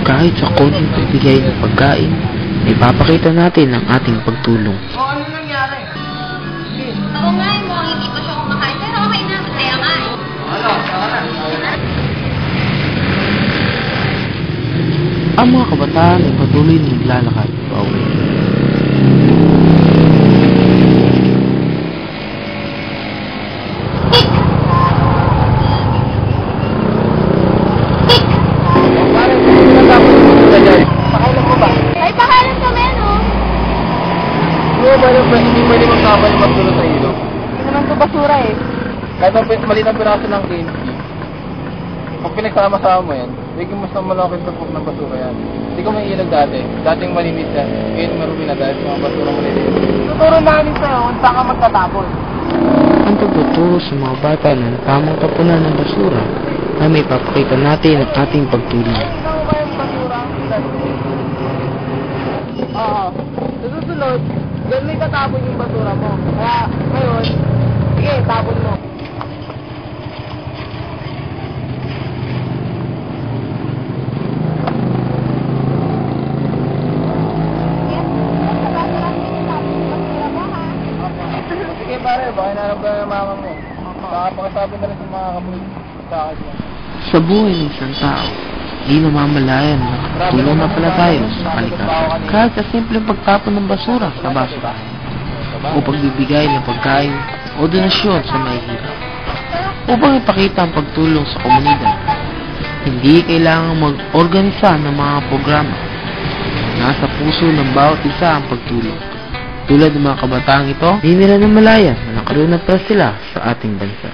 Kahit sa konting pagbigay ng pagkain, ay papakita natin ang ating pagtulong. Ano nangyari? Ako nga eh, mukhang hindi pa siya kumakain. Pero okay na, masaya nga eh. Ang mga kabataan ay patuloy na naglalakad pauwi. Pakailan mo ba? Ay, pakalan kami, no? Hindi pwede magkabal yung magdulot sa ilog. Hindi naman ito basura eh. Kahit maliit ang piraso ng candy, pag pinagsama-sama mo yan, bigyan mo sa malaking tupok ng basura yan. Hindi ko may ilog dati. Dating malinis yan. Ngayon marumi na dahil sa mga basura malinis. Tuturo namin sa'yo kung saan ka magtatapon. Ang pagtuturo sa mga bata ng tamang tapunan ng basura ay may papakita natin ang ating pagtulong. Tingnan mo ba yung basura? Oo. Sa susunod, dyan may tatapon yung basura mo. Kaya ngayon, sige, tapon mo. Sige pare, baka hinanap ka ng mama mo. Baka pakisabi na rin sa mga kabulit sa akin mo. Sa buhay ng isang tao, di namamalayan na tulong na pala tayo sa kalikasan. Kahit sa simpleng pagtapon ng basura sa basura o pagbibigay ng pagkain o donasyon sa mahihirap upang ipakita ang pagtulong sa komunidad. Hindi kailangang mag-organisa ng mga programa. Nasa puso ng bawat isa ang pagtulong. Tulad ng mga kabataang ito, hindi nila namalayan na nakaroon na pala sila sa ating bansa.